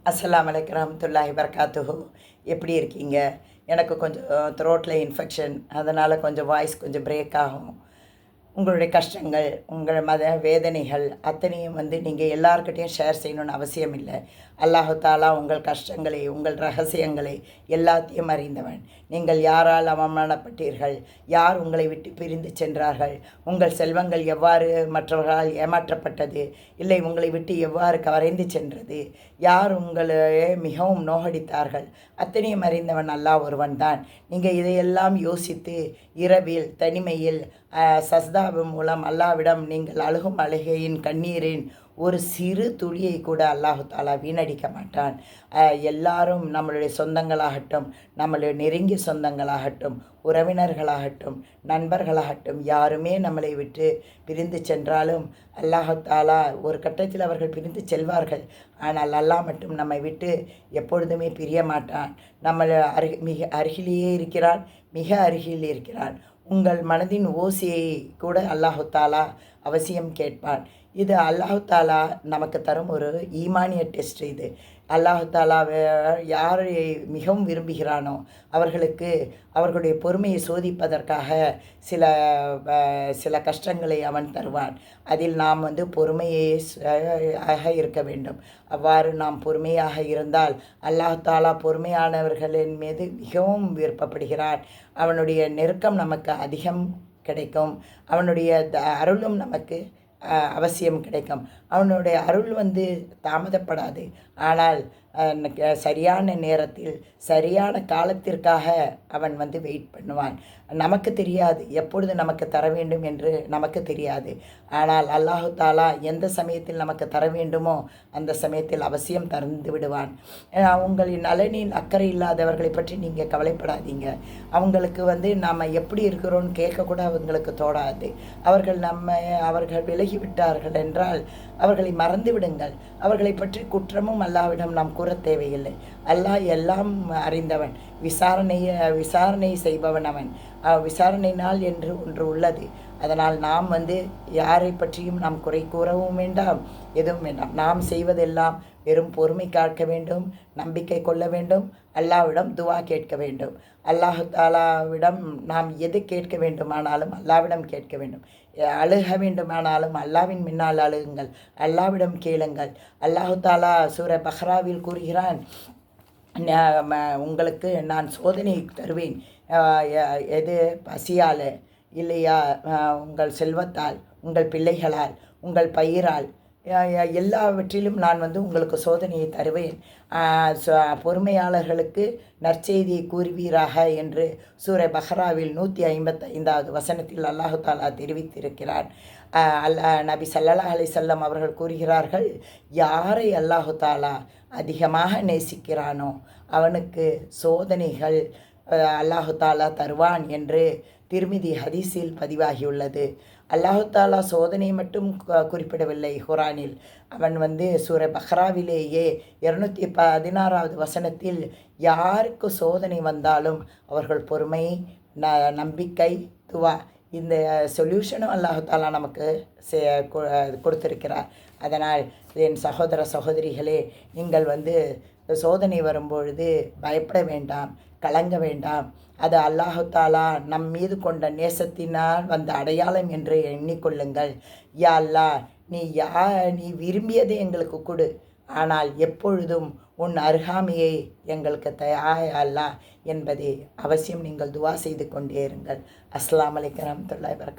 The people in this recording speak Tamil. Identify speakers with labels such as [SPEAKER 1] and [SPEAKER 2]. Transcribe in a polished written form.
[SPEAKER 1] அஸ்ஸலாமு அலைக்கும் வரஹ்மத்துல்லாஹி வபரகாத்துஹு. எப்படி இருக்கீங்க? எனக்கு கொஞ்சம் த்ரோட்டில் இன்ஃபெக்ஷன், அதனால் கொஞ்சம் வாய்ஸ் கொஞ்சம் பிரேக் ஆகும். உங்களுடைய கஷ்டங்கள், உங்கள் வேதனைகள் அத்தனையும் நீங்கள் எல்லார்கிட்டையும் ஷேர் செய்யணும்னு அவசியம் இல்லை. அல்லாஹு தாலா உங்கள் கஷ்டங்களை, உங்கள் ரகசியங்களை எல்லாத்தையும் அறிந்தவன். நீங்கள் யாரால் அவமானப்பட்டீர்கள், யார் உங்களை விட்டு பிரிந்து சென்றார்கள், உங்கள் செல்வங்கள் எவ்வாறு மற்றவர்களால் ஏமாற்றப்பட்டது, இல்லை உங்களை விட்டு எவ்வாறு கரைந்து சென்றது, யார் உங்களை மிகவும் நோகடித்தார்கள், அத்தனையும் அறிந்தவன் அல்லாஹ் ஒருவன் தான். நீங்கள் இதையெல்லாம் யோசித்து இரவில் தனிமையில் சஸ்தாவின் மூலம் அல்லாவிடம் நீங்கள் அழுகும் அழுகையின் கண்ணீரின் ஒரு சிறு துளியை கூட அல்லாஹு தாலா வீணடிக்க மாட்டான். எல்லாரும் நம்மளுடைய சொந்தங்களாகட்டும், நம்மளுடைய நெருங்கிய சொந்தங்களாகட்டும், உறவினர்களாகட்டும், நண்பர்களாகட்டும், யாருமே நம்மளை விட்டு பிரிந்து சென்றாலும் அல்லாஹு தாலா ஒரு கட்டத்தில் அவர்கள் பிரிந்து செல்வார்கள். ஆனால் அல்லாஹ் மட்டும் நம்மை விட்டு எப்பொழுதுமே பிரிய மாட்டான். நம்மளை மிக அருகிலேயே இருக்கிறான், மிக அருகில் இருக்கிறான். உங்கள் மனதின் ஓசையை கூட அல்லாஹு தாலா அவசியம் கேட்பான். இது அல்லாஹு தாலா நமக்கு தரும் ஒரு ஈமானிய டெஸ்ட். இது அல்லாஹு தாலா யாரை மிகவும் விரும்புகிறானோ அவர்களுக்கு அவர்களுடைய பொறுமையை சோதிப்பதற்காக சில கஷ்டங்களை அவன் தருவான். அதில் நாம் பொறுமையாக இருக்க வேண்டும். அவ்வாறு நாம் பொறுமையாக இருந்தால் அல்லாஹு தாலா பொறுமையானவர்களின் மீது மிகவும் விருப்பப்படுகிறான். அவனுடைய நெருக்கம் நமக்கு அதிகம் கிடைக்கும். அவனுடைய அருளும் நமக்கு அவசியம் கிடைக்கும். அவனுடைய அருள் தாமதப்படாது. ஆனால் சரியான நேரத்தில் சரியான காலத்திற்காக அவன் வெயிட் பண்ணுவான். நமக்கு தெரியாது எப்பொழுது நமக்கு தர வேண்டும் என்று நமக்கு தெரியாது. ஆனால் அல்லாஹு தாலா எந்த சமயத்தில் நமக்கு தர வேண்டுமோ அந்த சமயத்தில் அவசியம் தந்து விடுவான். உங்களின் நலனில் அக்கறை இல்லாதவர்களை பற்றி நீங்கள் கவலைப்படாதீங்க. அவங்களுக்கு நாம் எப்படி இருக்கிறோன்னு கேட்கக்கூட அவங்களுக்கு தோடாது. அவர்கள் விலகிவிட்டார்கள் என்றால் அவர்களை மறந்து விடுங்கள். அவர்களை பற்றி குற்றமும் அல்லாவிடம் நாம் கூற தேவையில்லை. அல்லாஹ் எல்லாம் அறிந்தவன், விசாரணை செய்பவன் அவன். விசாரணை நாள் என்று ஒன்று உள்ளது. அதனால் நாம் யாரை பற்றியும் நாம் குறை கூறவும் வேண்டாம், எதுவும் வேண்டாம். நாம் செய்வதெல்லாம் வெறும் பொறுமை காக்க வேண்டும், நம்பிக்கை கொள்ள வேண்டும், அல்லாவிடம் துவா கேட்க வேண்டும். அல்லாஹு தாலாவிடம் நாம் எது கேட்க வேண்டுமானாலும் அல்லாவிடம் கேட்க வேண்டும். அழுக வேண்டுமானாலும் அல்லாவின் முன்னால் அழுகுங்கள், அல்லாவிடம் கேளுங்கள். அல்லாஹு தாலா சூர பஹ்ராவில் கூறுகிறான், உங்களுக்கு நான் சோதனை தருவேன். எது பசியால் இல்லையா, உங்கள் செல்வத்தால், உங்கள் பிள்ளைகளால், உங்கள் பயிரால், எல்லாவற்றிலும் நான் உங்களுக்கு சோதனையை தருவேன். பொறுமையாளர்களுக்கு நற்செய்தியை கூறுவீராக என்று சூர பஹ்ராவில் 155வது வசனத்தில் அல்லாஹு தாலா தெரிவித்திருக்கிறார். நபி ஸல்லல்லாஹு அலைஹி வஸல்லம் அவர்கள் கூறுகிறார்கள், யாரை அல்லாஹு தாலா அதிகமாக நேசிக்கிறானோ அவனுக்கு சோதனைகள் அல்லாஹு தாலா தருவான் என்று திருமிதி ஹதீஸில் பதிவாகியுள்ளது. அல்லாஹு தாலா சோதனை மட்டும் குறிப்பிடவில்லை குரானில். அவன் சூர பஹ்ராவிலேயே 216வது வசனத்தில் யாருக்கு சோதனை வந்தாலும் அவர்கள் பொறுமை, நம்பிக்கை, துவா, இந்த சொல்யூஷனும் அல்லாஹு தாலா நமக்கு கொடுத்திருக்கிறார். அதனால் என் சகோதர சகோதரிகளே, நீங்கள் சோதனை வரும்பொழுது பயப்பட வேண்டாம், கலங்க வேண்டாம். அது அல்லாஹு தாலா நம் மீது கொண்ட நேசத்தினால் அடையாளம் என்று எண்ணிக்கொள்ளுங்கள். யா அல்லாஹ், நீ விரும்பியதை எங்களுக்கு கொடு, ஆனால் எப்பொழுதும் உன் அருகாமையை எங்களுக்கு அல்லாஹ் என்பதை அவசியம் நீங்கள் துவா செய்து கொண்டே இருங்கள். அஸ்ஸலாமு அலைக்கும் வரஹ்மத்துல்லாஹி வபரகாத்துஹு.